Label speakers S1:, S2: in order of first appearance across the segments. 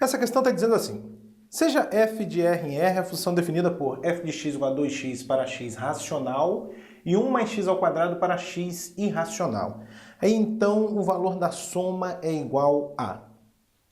S1: Essa questão está dizendo assim: seja f de R em R a função definida por f de x igual a 2x para x racional e 1 mais x ao quadrado para x irracional. Aí então o valor da soma é igual a...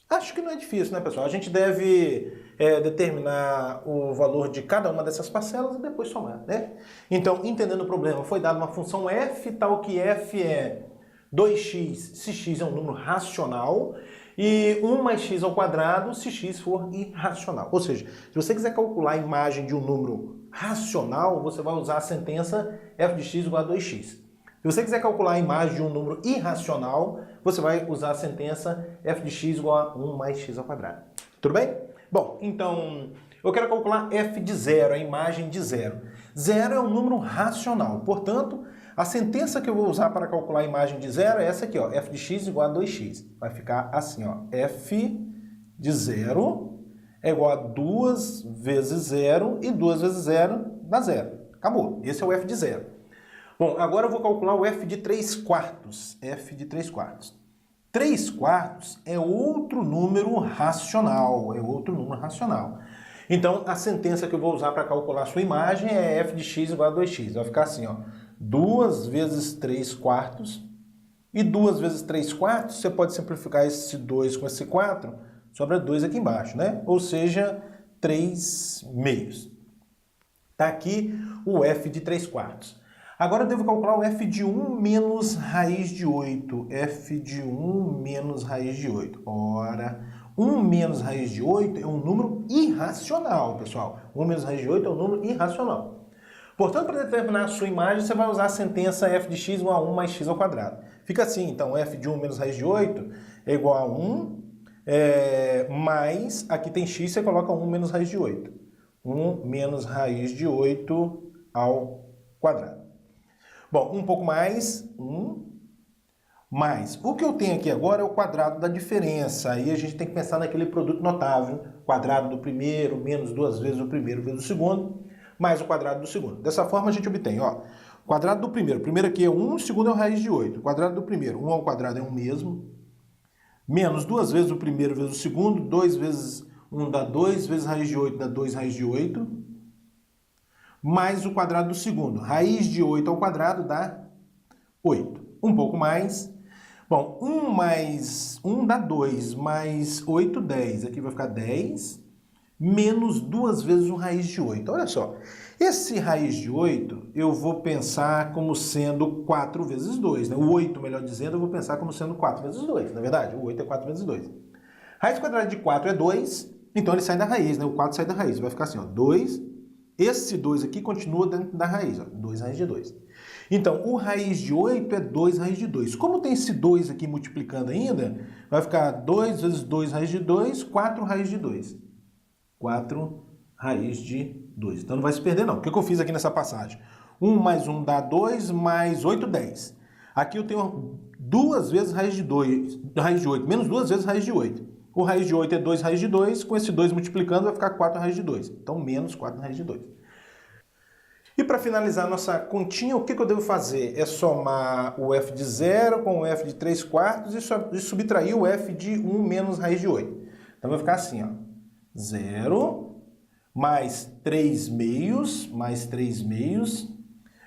S1: Acho que não é difícil, né, pessoal? A gente deve determinar o valor de cada uma dessas parcelas e depois somar, né? Então, entendendo o problema, foi dada uma função f, tal que f é 2x se x é um número racional e 1 mais x ao quadrado se x for irracional. Ou seja, se você quiser calcular a imagem de um número racional, você vai usar a sentença f de x igual a 2x. Se você quiser calcular a imagem de um número irracional, você vai usar a sentença f de x igual a 1 mais x ao quadrado. Tudo bem? Bom, então eu quero calcular f de zero, a imagem de zero. Zero é um número racional, portanto, a sentença que eu vou usar para calcular a imagem de zero é essa aqui, ó, f de x igual a 2x. Vai ficar assim, ó, f de zero é igual a 2 vezes zero e 2 vezes zero dá zero. Acabou, esse é o f de zero. Bom, agora eu vou calcular o f de 3 quartos. F de 3 quartos. 3 quartos é outro número racional. Então, a sentença que eu vou usar para calcular a sua imagem é f de x igual a 2x. Vai ficar assim, ó. 2 vezes 3 quartos. E 2 vezes 3 quartos, você pode simplificar esse 2 com esse 4, sobra 2 aqui embaixo, né? Ou seja, 3 meios. Está aqui o f de 3 quartos. Agora eu devo calcular o f de 1 menos raiz de 8. F de 1 menos raiz de 8. Ora, 1 menos raiz de 8 é um número irracional, pessoal. 1 menos raiz de 8 é um número irracional. Portanto, para determinar a sua imagem, você vai usar a sentença f de x igual a 1 mais x ao quadrado. Fica assim, então, f de 1 menos raiz de 8 é igual a 1, mais, aqui tem x, você coloca 1 menos raiz de 8. 1 menos raiz de 8 ao quadrado. Bom, um pouco mais, 1 mais. O que eu tenho aqui agora é o quadrado da diferença. Aí a gente tem que pensar naquele produto notável. Quadrado do primeiro, menos 2 vezes o primeiro vezes o segundo, mais o quadrado do segundo. Dessa forma a gente obtém, ó, quadrado do primeiro. O primeiro aqui é 1, o segundo é a raiz de 8. O quadrado do primeiro, 1 ao quadrado é 1 mesmo. Menos 2 vezes o primeiro vezes o segundo. 2 vezes 1 dá 2, vezes raiz de 8 dá 2 raiz de 8. Mais o quadrado do segundo. Raiz de 8 ao quadrado dá 8. Um pouco mais. Bom, 1 mais 1 dá 2, mais 8, 10. Aqui vai ficar 10, menos 2 vezes o raiz de 8. Olha só, esse raiz de 8 eu vou pensar como sendo 4 vezes 2. Né? O 8, melhor dizendo, eu vou pensar como sendo 4 vezes 2. Na verdade, o 8 é 4 vezes 2. Raiz quadrada de 4 é 2, então ele sai da raiz, né? O 4 sai da raiz. Vai ficar assim, ó, 2... Esse 2 aqui continua dentro da raiz, ó, 2 raiz de 2. Então, o raiz de 8 é 2 raiz de 2. Como tem esse 2 aqui multiplicando ainda, vai ficar 2 vezes 2 raiz de 2, 4 raiz de 2. 4 raiz de 2. Então não vai se perder não. O que eu fiz aqui nessa passagem? 1 mais 1 dá 2, mais 8, 10. Aqui eu tenho 2 vezes raiz de 2, raiz de 8, menos 2 vezes raiz de 8. O raiz de 8 é 2 raiz de 2, com esse 2 multiplicando vai ficar 4 raiz de 2. Então, menos 4 raiz de 2. E para finalizar nossa continha, o que eu devo fazer? É somar o f de 0 com o f de 3 quartos e subtrair o f de 1 menos raiz de 8. Então, vai ficar assim, ó. 0 mais 3 meios,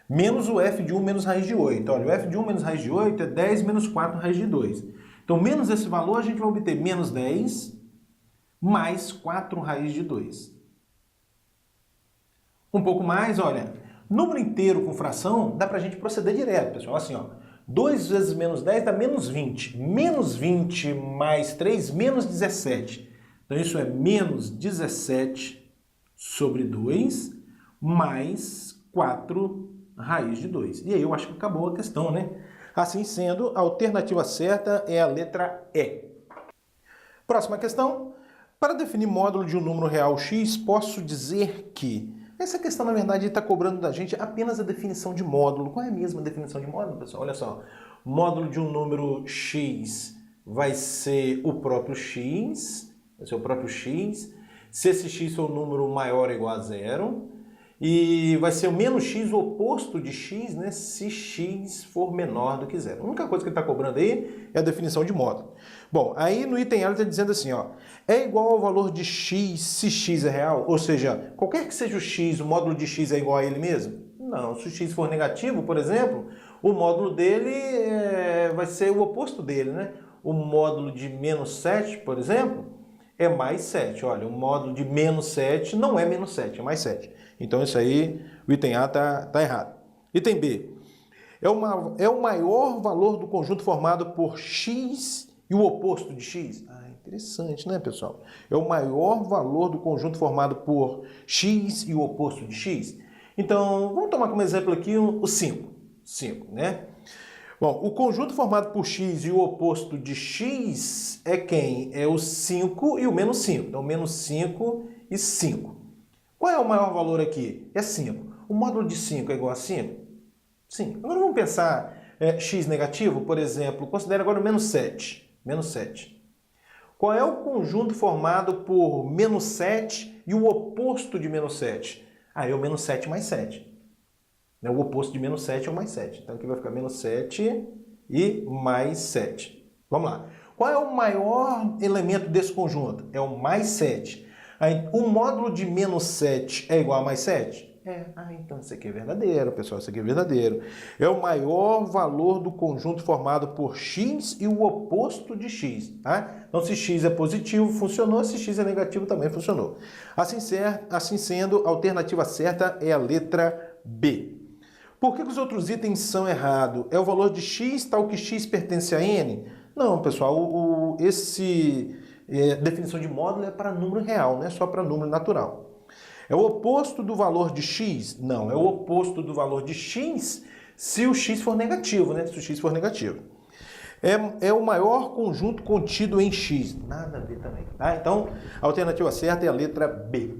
S1: menos o f de 1 menos raiz de 8. Olha, o f de 1 menos raiz de 8 é 10 menos 4 raiz de 2. Então, menos esse valor, a gente vai obter menos 10 mais 4 raiz de 2. Um pouco mais, olha, número inteiro com fração, dá pra gente proceder direto, pessoal. Assim, ó, 2 vezes menos 10 dá menos 20. Menos 20 mais 3, menos 17. Então, isso é menos 17 sobre 2 mais 4 raiz de 2. E aí eu acho que acabou a questão, né? Assim sendo, a alternativa certa é a letra E. Próxima questão. Para definir módulo de um número real x, posso dizer que... Essa questão, na verdade, está cobrando da gente apenas a definição de módulo. Qual é a mesma definição de módulo, pessoal? Olha só. Módulo de um número x vai ser o próprio x. Se esse x for um número maior ou igual a zero. E vai ser o menos x, o oposto de x, né, se x for menor do que zero. A única coisa que ele está cobrando aí é a definição de módulo. Bom, aí no item A ele está dizendo assim, ó, é igual ao valor de x se x é real? Ou seja, qualquer que seja o x, o módulo de x é igual a ele mesmo? Não, se o x for negativo, por exemplo, o módulo dele vai ser o oposto dele, né? O módulo de menos 7, por exemplo, é mais 7. Olha, o módulo de menos 7 não é menos 7, é mais 7. Então isso aí, o item A tá errado. Item B. É o maior valor do conjunto formado por x e o oposto de x? Ah, interessante, né, pessoal? É o maior valor do conjunto formado por x e o oposto de x? Então, vamos tomar como exemplo aqui o 5. 5, né? Bom, o conjunto formado por x e o oposto de x é quem? É o 5 e o menos 5. Então, menos 5 e 5. Qual é o maior valor aqui? É 5. O módulo de 5 é igual a 5? Sim. Agora vamos pensar x negativo, por exemplo. Considere agora o menos 7. Menos 7. Qual é o conjunto formado por menos 7 e o oposto de menos 7? Ah, é o menos 7 mais 7. O oposto de menos 7 é o mais 7. Então aqui vai ficar menos 7 e mais 7. Vamos lá. Qual é o maior elemento desse conjunto? É o mais 7. Aí, o módulo de menos 7 é igual a mais 7? Então isso aqui é verdadeiro, pessoal, isso aqui é verdadeiro. É o maior valor do conjunto formado por x e o oposto de x, tá? Então se x é positivo, funcionou, se x é negativo, também funcionou. Assim sendo, a alternativa certa é a letra B. Por que os outros itens são errados? É o valor de x tal que x pertence a n? Não, pessoal, definição de módulo é para número real, não é só para número natural. É o oposto do valor de x? Não, é o oposto do valor de x se o x for negativo, né? Se o x for negativo. É o maior conjunto contido em x. Nada a ver também, tá? Então, a alternativa certa é a letra B.